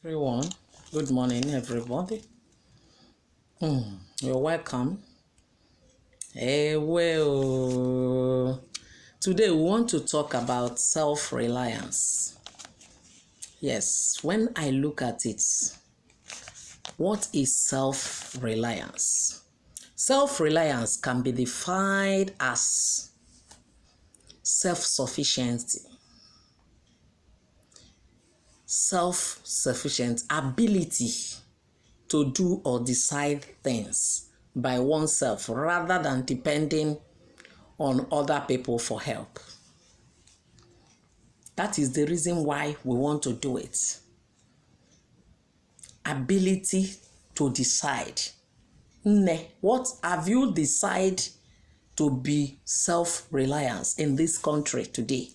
Everyone, good morning, everybody. You're welcome. Today we want to talk about self-reliance. Yes, when I look at it, what is self-reliance? Self-reliance can be defined as self-sufficiency, self-sufficient ability to do or decide things by oneself rather than depending on other people for help. That is the reason why we want to do it. Ability to decide. What have you decided to be self-reliance in this country today?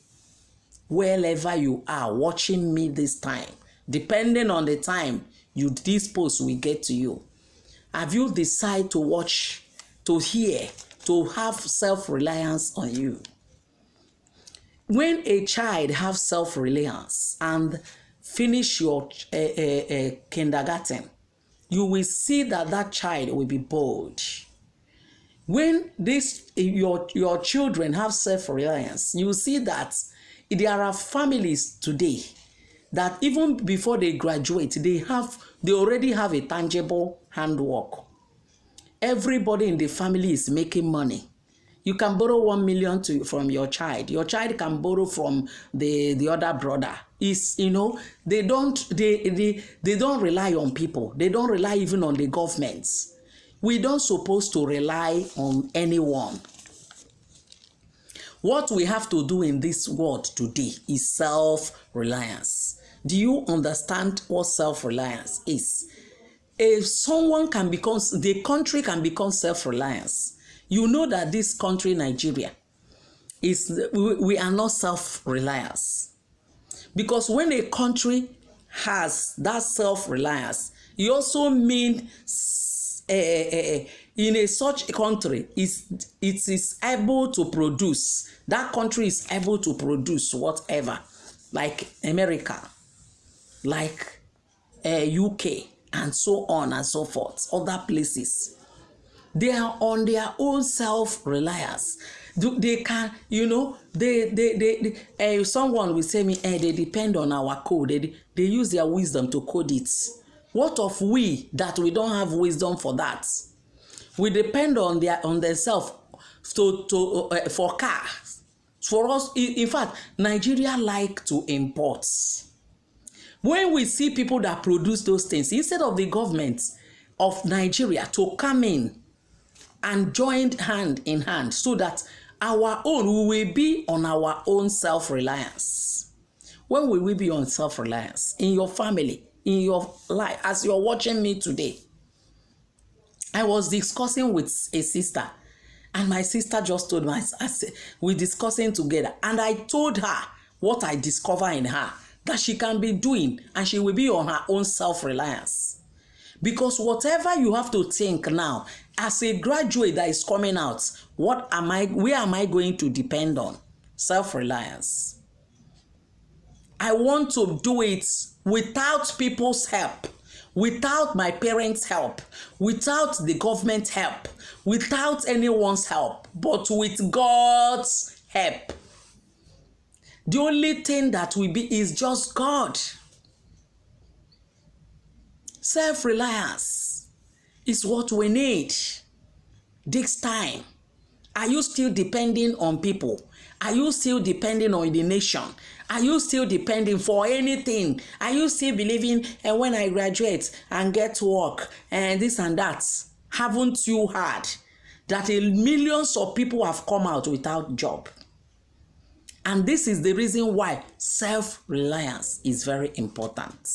Wherever you are watching me this time, depending on the time this post will get to you, have you decided to watch, to hear, to have self-reliance on you? When a child has self-reliance and finish your kindergarten, you will see that child will be bold. When your children have self-reliance, you see that there are families today that even before they graduate, they already have a tangible handwork. Everybody in the family is making money. You can borrow 1 million from your child. Your child can borrow from the other brother. They don't rely on people. They don't rely even on the governments. We don't supposed to rely on anyone. What we have to do in this world today is self-reliance. Do you understand what self-reliance is? If the country can become self-reliance, you know that this country, Nigeria, we are not self-reliance. Because when a country has that self-reliance, it also means in such a country, it is able to produce. That country is able to produce whatever, like America, like UK, and so on and so forth, other places. They are on their own self-reliance. They can, someone will say me, they depend on our code. They use their wisdom to code it. What of we that we don't have wisdom for that? We depend on themselves for cars. For us, in fact, Nigeria like to import. When we see people that produce those things, instead of the government of Nigeria to come in and join hand in hand so that we will be on our own self-reliance. When will we be on self-reliance? In your family, in your life, as you're watching me today. I was discussing with a sister, and my sister just told me, we're discussing together, and I told her what I discover in her, that she can be doing, and she will be on her own self-reliance. Because whatever you have to think now, as a graduate that is coming out, where am I going to depend on? Self-reliance. I want to do it without people's help, without my parents' help, without the government's help, without anyone's help, but with God's help. The only thing that will be is just God. Self-reliance is what we need this time. Are you still depending on people? Are you still depending on the nation? Are you still depending for anything? Are you still believing, and when I graduate and get to work and this and that? Haven't you heard that millions of people have come out without job? And this is the reason why self-reliance is very important.